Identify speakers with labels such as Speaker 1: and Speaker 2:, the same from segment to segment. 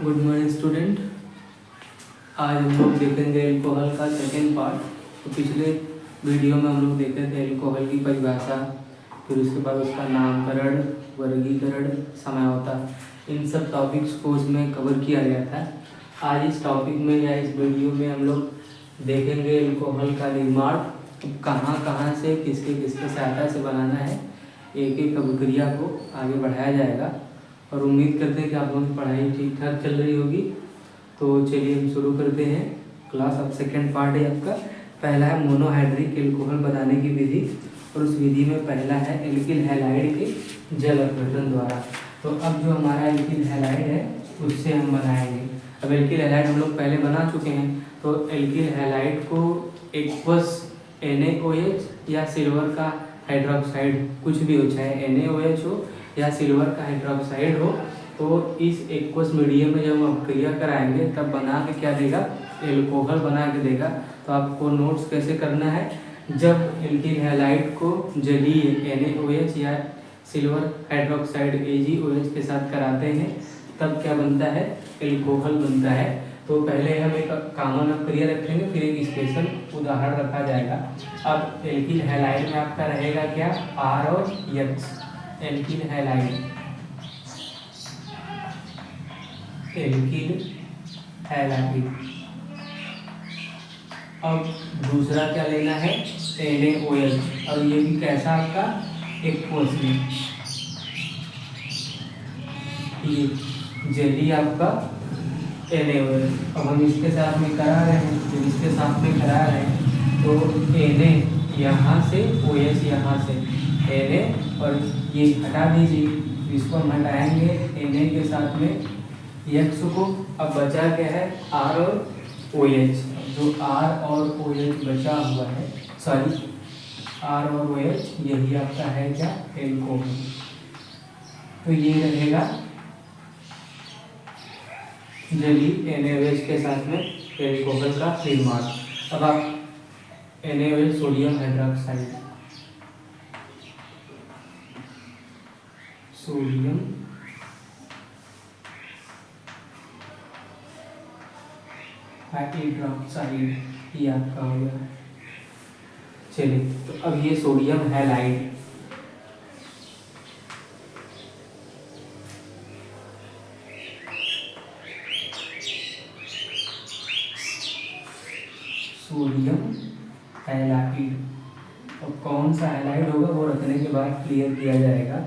Speaker 1: Good morning student. आज हम लोग देखेंगे एल्कोहल का सेकेंड पार्ट। तो पिछले वीडियो में हम लोग देखे थे एल्कोहल की परिभाषा, फिर उसके बाद उसका नामकरण, वर्गीकरण, समझौता, इन सब टॉपिक्स को उसमें कवर किया गया था। आज इस टॉपिक में या इस वीडियो में हम लोग देखेंगे एल्कोहल का निर्माण, कहाँ कहाँ से किसके किसके सहायता से बनाना है, एक एक अभिक्रिया को आगे बढ़ाया जाएगा। और उम्मीद करते हैं कि आप लोगों की पढ़ाई ठीक ठाक चल रही होगी। तो चलिए हम शुरू करते हैं क्लास। अब सेकेंड पार्ट है आपका। पहला है मोनोहाइड्रिक एल्कोहल बनाने की विधि, और उस विधि में पहला है एल्किल हैलाइड के जल अपघटन द्वारा। तो अब जो हमारा एल्किल हैलाइड है उससे हम बनाएंगे। अब एल्किल हैलाइड हम लोग पहले बना चुके हैं, तो एल्किल हैलाइड को एक्वस NaOH या सिल्वर का हाइड्रोक्साइड, कुछ भी हो, चाहे NaOH हो या सिल्वर का हाइड्रोक्साइड हो, तो इस एक्वस मीडियम में जब हम अपक्रिया कराएंगे तब बना के क्या देगा, एल्कोहल बना के देगा। तो आपको नोट्स कैसे करना है, जब एल्किल हैलाइड को जलीय NaOH या सिल्वर हाइड्रोक्साइड AgOH के साथ कराते हैं तब क्या बनता है, एल्कोहल बनता है। तो पहले हम एक कॉमन अपक्रिया रखेंगे, फिर एक स्पेशल उदाहरण रखा जाएगा। अब एल्किल हैलाइड में आपका रहेगा क्या, R और X। Alkyl halide, alkyl halide. अब दूसरा क्या लेना है, NaOH, और ये भी कैसा आपका, एक्वस में, ये जली आपका NaOH। अब हम इसके साथ में करा रहे हैं, जब इसके साथ में करा रहे हैं तो Na यहाँ से, OH यहाँ से, Na और ये हटा दीजिए, इसको हम हटाएंगे Na के साथ में X को। अब बचा क्या है, R और OH। जो R और OH बचा हुआ है, सॉरी R और OH, यही आपका है क्या, एल्कोहल। तो ये रहेगा जली NaOH के साथ में एल्कोहल का निर्माण। अब आप NaOH sodium hydroxide, sodium hydroxide, ये आपका हो गया। चलिए, तो अब ये सोडियम हैलाइड, सोडियम हैलाइड, तो कौन सा हैलाइड होगा वो रखने के बाद क्लियर किया जाएगा।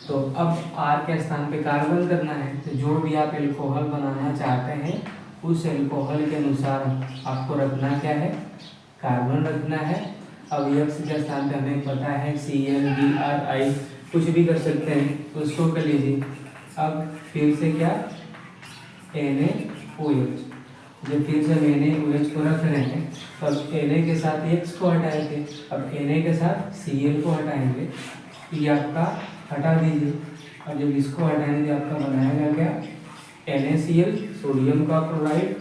Speaker 1: तो अब R के स्थान पे कार्बन करना है, तो जो भी आप एल्कोहल बनाना चाहते हैं उस एल्कोहल के अनुसार आपको रखना क्या है, कार्बन रखना है। अब X के स्थान पे हमें पता है Cl, Br, I, कुछ भी कर सकते हैं, तो उसको कर लीजिए। अब फिर से क्या, NaOH, जब फिर से NaOH को रख रहे हैं तो अब Na के साथ X को हटाएंगे, अब Na के साथ Cl को हटाएंगे, ये आपका हटा दीजिए। और जब इसको हटाएंगे तो आपका बनाएगा क्या, NaCl, सोडियम का क्लोराइड,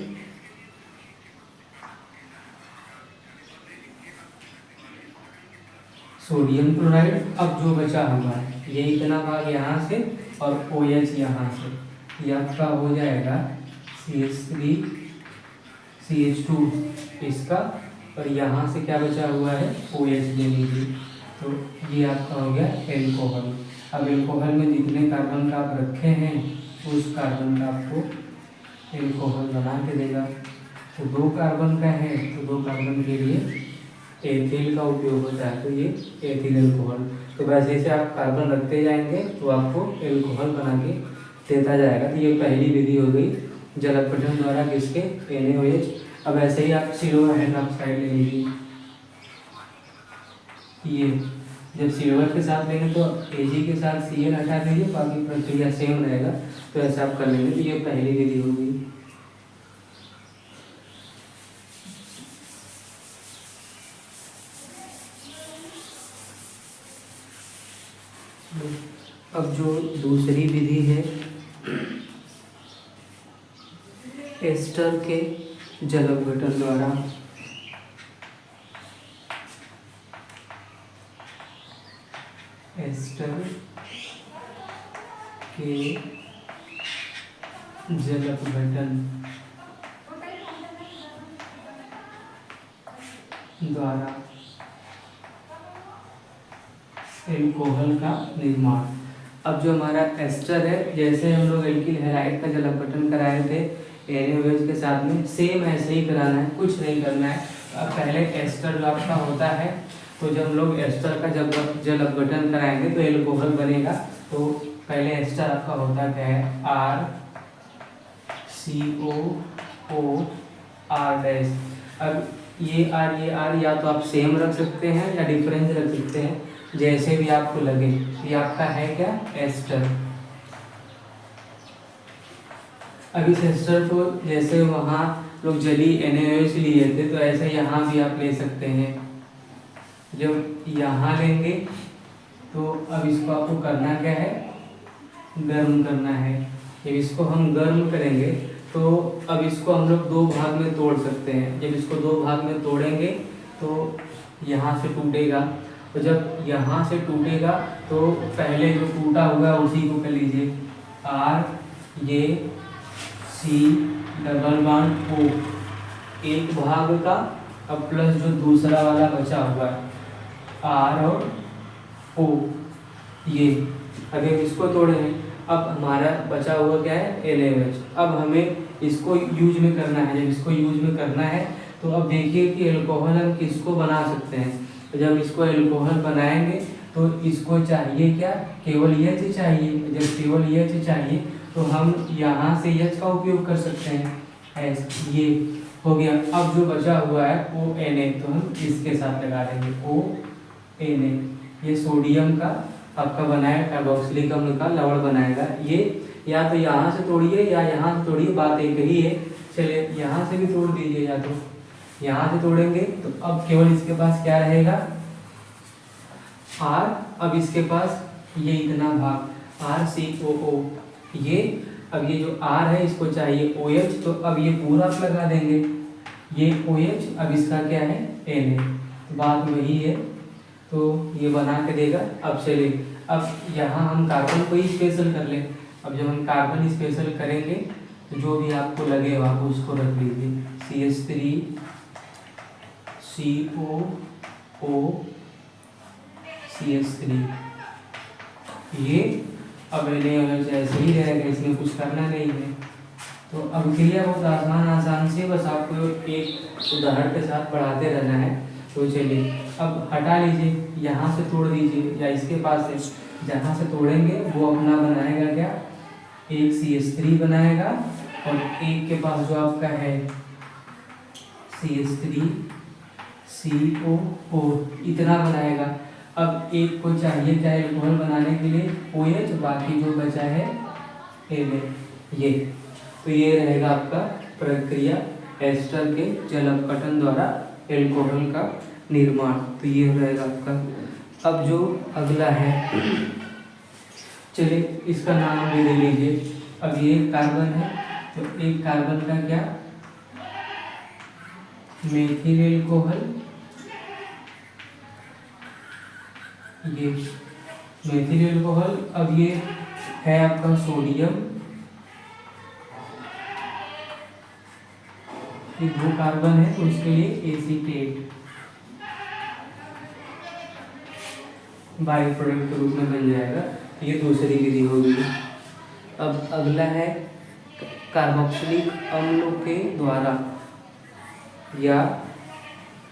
Speaker 1: सोडियम क्लोराइड। अब जो बचा हुआ है ये इतना भाग यहाँ से और OH यहाँ से, ये आपका हो जाएगा CH3 CH2 इसका, और यहाँ से क्या बचा हुआ है, OH ले लीजिए। तो ये आपका हो गया एल्कोहल। अब एल्कोहल में जितने कार्बन का आप रखे हैं उस कार्बन का आपको एल्कोहल बना के देगा। तो 2 कार्बन का है तो 2 कार्बन के लिए एथिल का उपयोग होता है, तो ये एथिल एल्कोहल। तो वैसे से आप कार्बन रखते जाएंगे तो आपको एल्कोहल बना के देता जाएगा। तो ये पहली विधि हो गई जल अपघटन द्वारा किसके, NaOH। अब ऐसे ही आप सिल्वर हाइड्रोक्साइड ले लीजिए, ये जब सिल्वर के साथ लेंगे तो Ag के साथ Cl हटा दीजिए, बाकी प्रक्रिया सेम रहेगा। तो ऐसे आप कर लेंगे। तो ये पहली विधि हो गई। अब जो दूसरी विधि है एस्टर के जल अपघटन द्वारा, एस्टर के जल अपघटन द्वारा एल्कोहल का निर्माण। अब जो हमारा एस्टर है, जैसे हम लोग एल्किल हैलाइड का जल अपघटन कराए थे NaOH के साथ में, सेम ऐसे ही कराना है, कुछ नहीं करना है। अब पहले एस्टर जो आपका होता है, तो जब हम लोग एस्टर का जब जल अपघटन कराएंगे तो एल्कोहल बनेगा। तो पहले एस्टर आपका होता क्या है, RCOOR डैश। अब ये R या तो आप सेम रख सकते हैं या डिफरेंस रख सकते हैं, जैसे भी आपको लगे। ये आपका है क्या, एस्टर। अब इस एस्टर को जैसे वहाँ लोग जली NaOH लिए थे, तो ऐसे यहाँ भी आप ले सकते हैं। जब यहाँ लेंगे तो अब इसको आपको करना क्या है, गर्म करना है। जब इसको हम गर्म करेंगे तो अब इसको हम लोग दो भाग में तोड़ सकते हैं। जब इसको दो भाग में तोड़ेंगे तो यहाँ से टूटेगा, और जब यहाँ से टूटेगा तो पहले जो टूटा हुआ है उसी को कर लीजिए, R, ये C डबल बॉन्ड O, एक भाग का, अब प्लस जो दूसरा वाला बचा हुआ है R और O, ये अगर इसको तोड़े हैं, अब हमारा बचा हुआ क्या है, NaOH। अब हमें इसको यूज में करना है। जब इसको यूज में करना है तो अब देखिए कि एल्कोहल हम किसको बना सकते हैं। तो जब इसको एल्कोहल बनाएंगे तो इसको चाहिए क्या, केवल H चाहिए। जब केवल H चाहिए तो हम यहाँ से H का उपयोग कर सकते हैं, ये हो गया। अब जो बचा हुआ है ONA, तो हम इसके साथ लगा देंगे ONA। ये सोडियम का आपका बनाया कार्बोक्सिलिक अम्ल का लवण बनाएगा। ये या तो यहाँ से तोड़िए या यहाँ से तोड़िए, बात एक ही है। चलिए यहाँ से भी तोड़ दीजिए, या तो यहाँ से तोड़ेंगे तो अब केवल इसके पास क्या रहेगा, R। अब इसके पास ये इतना भाग RCOO, ये अब ये जो R है इसको चाहिए OH, तो अब ये पूरा आप लगा देंगे, ये OH, अब इसका क्या है Na, तो बात वही है। तो ये बना के देगा। अब चलिए अब यहाँ हम कार्बन को ही स्पेशल कर लें। अब जब हम कार्बन स्पेशल करेंगे तो जो भी आपको लगेगा आप उसको रख लीजिए, CH3 COO CH3, ये अब NaOH ऐसे ही रहेगा, इसमें कुछ करना नहीं है। तो अब क्रिया बहुत आसान से, बस आपको एक उदाहरण के साथ बढ़ाते रहना है। तो चलिए अब हटा लीजिए, यहाँ से तोड़ दीजिए या इसके पास से जहाँ से तोड़ेंगे वो अपना बनाएगा क्या, एक CH3 बनाएगा, और एक के पास जो आपका है CH3 COO, इतना बनाएगा। अब एक को चाहिए क्या एल्कोहल बनाने के लिए OH, बाकी जो बचा है Na, ये। तो ये रहेगा आपका प्रक्रिया एस्टर के जल अपघटन द्वारा एल्कोहल का निर्माण। तो ये रहेगा आपका। अब जो अगला है, चलिए इसका नाम भी ले लीजिए। अब ये कार्बन है, तो एक कार्बन का क्या, मेथिल एल्कोहल, ये मेथिल एल्कोहल। अब ये है आपका सोडियम, ये दो कार्बन है तो उसके लिए एसीटेट बाई प्रोडक्ट के रूप में बन जाएगा। ये दूसरी विधि होगी। अब अगला है कार्बोक्सिलिक अम्लों के द्वारा, या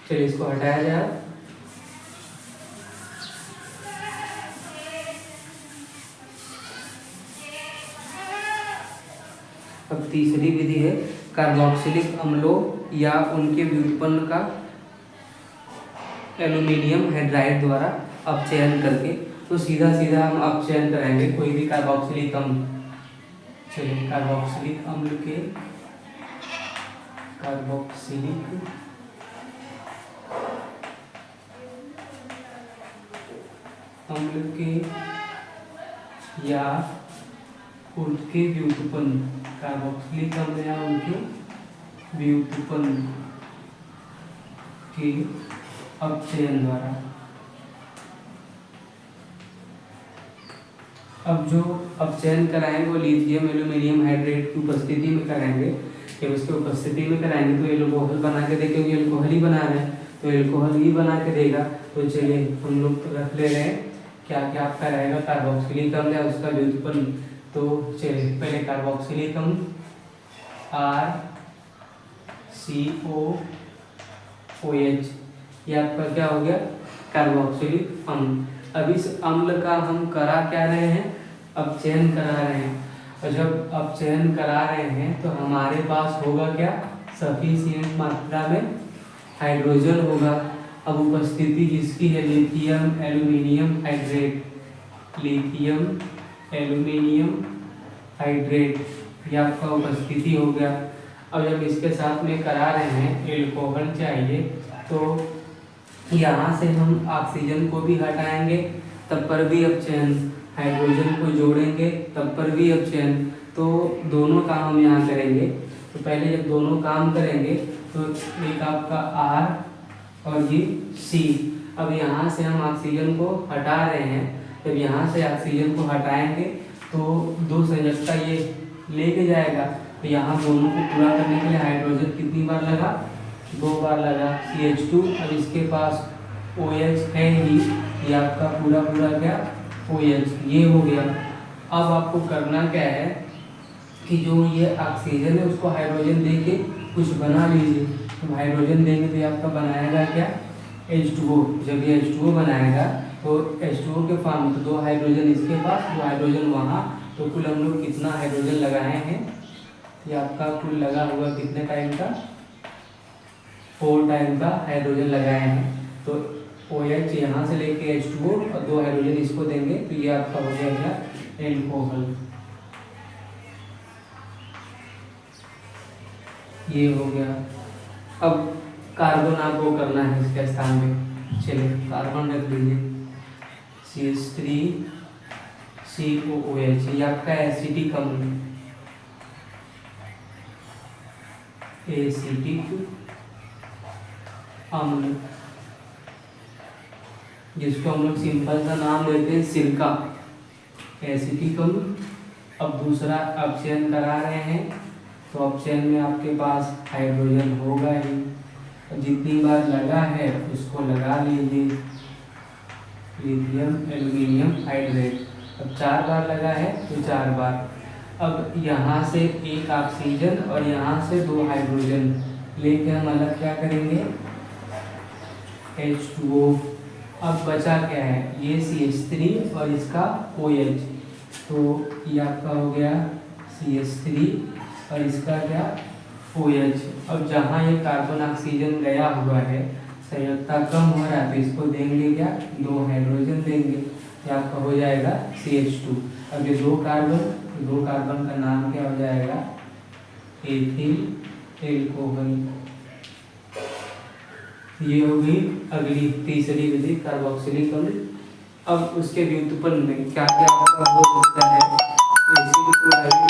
Speaker 1: चलिए इसको हटाया जाए। अब तीसरी विधि है कार्बोक्सिलिक अम्लों या उनके व्युत्पन्न का एल्यूमिनियम हाइड्राइड द्वारा अपचयन करके। तो सीधा हम अपचयन कराएंगे कोई भी कार्बोक्सिलिक अम्ल। चलिए कार्बोक्सिलिक अम्ल के या उनके व्युत्पन्न, कार्बोक्सिलिक अम्ल या उनके व्युत्पन्न के अपचयन द्वारा। अब जो अपचयन कराएंगे वो लिथियम एल्यूमिनियम हाइड्रेट की उपस्थिति में कराएंगे। जब उसके उपस्थिति में कराएंगे तो एल्कोहल बना के देगा, क्योंकि एल्कोहल ही बना रहे हैं तो एल्कोहल ही बना के देगा। तो चलिए हम लोग रख ले रहे हैं क्या क्या आपका रहेगा, कार्बोक्सिलिक अम्ल है उसका व्युत्पन्न। तो चलिए पहले कार्बोक्सिलिक अम्ल RCOOH, ये आपका क्या हो गया, कार्बोक्सिलिक अम्ल। अब इस अम्ल का हम करा क्या रहे हैं, अपचयन करा रहे हैं। और जब अपचयन करा रहे हैं तो हमारे पास होगा क्या, सफिशिएंट मात्रा में हाइड्रोजन होगा। अब उपस्थिति जिसकी है lithium aluminium hydrate, lithium aluminium hydrate, ये आपका उपस्थिति हो गया। अब जब इसके साथ में करा रहे हैं एल्कोहल चाहिए तो यहाँ से हम ऑक्सीजन को भी हटाएंगे तब पर भी अपचयन, हाइड्रोजन को जोड़ेंगे तब पर भी अपचयन। तो दोनों काम हम यहाँ करेंगे। तो पहले जब दोनों काम करेंगे तो एक आपका R और ये C। अब यहाँ से हम ऑक्सीजन को हटा रहे हैं, जब यहाँ से ऑक्सीजन को हटाएंगे तो दो संयोजकता ये लेके जाएगा। तो यहाँ दोनों को पूरा करने के लिए हाइड्रोजन कितनी बार लगा, 2 बार लगा, CH2। अब इसके पास OH है ही, ये आपका पूरा क्या OH, ये हो गया। अब आपको करना क्या है कि जो ये ऑक्सीजन है उसको हाइड्रोजन दे के कुछ बना लीजिए। तो हाइड्रोजन देंगे तो ये आपका बनाएगा क्या, H2O। जब ये H2O बनाएगा तो H2O के फॉर्म में तो 2 हाइड्रोजन इसके पास, 2 हाइड्रोजन वहाँ, तो कुल हम लोग कितना हाइड्रोजन लगाए हैं, ये आपका कुल लगा हुआ कितने टाइम का, 4 टाइम का हाइड्रोजन लगाए हैं। तो OH यहाँ से लेके H2O और 2 हाइड्रोजन इसको देंगे तो ये आपका हो जाएगा एल्कोहल, ये हो गया। अब कार्बन आपको करना है इसके स्थान में, चलिए कार्बन रख लीजिए CH3COOH, ये आपका एसिटिक अम्ल, एसिटिक अम्ल, जिसको हम लोग सिंपल सा नाम देते हैं सिरका, एसिटिक अम्ल। अब दूसरा अपचयन करा रहे हैं तो अपचयन में आपके पास हाइड्रोजन होगा ही, जितनी बार लगा है उसको लगा लीजिए, लिथियम एल्यूमिनियम हाइड्रेट। अब 4 बार लगा है तो 4 बार। अब यहाँ से एक ऑक्सीजन और यहाँ से 2 हाइड्रोजन लेके हम अलग क्या करेंगे, H2O। अब बचा क्या है, ये CH3 और इसका OH, तो ये आपका हो गया CH3 और इसका क्या OH। अब जहाँ ये कार्बन ऑक्सीजन गया हुआ है, संयोजकता कम हो रहा है तो इसको देंगे क्या, 2 हाइड्रोजन देंगे, ये आपका हो जाएगा CH2। अब ये 2 कार्बन का नाम क्या हो जाएगा, एथिल एल्कोहल। ये हो गई अगली तीसरी विधि कार्बोक्सिलिक अम्ल। अब उसके व्युत्पन्न में क्या क्या हो सकता है, एसिड क्लोराइड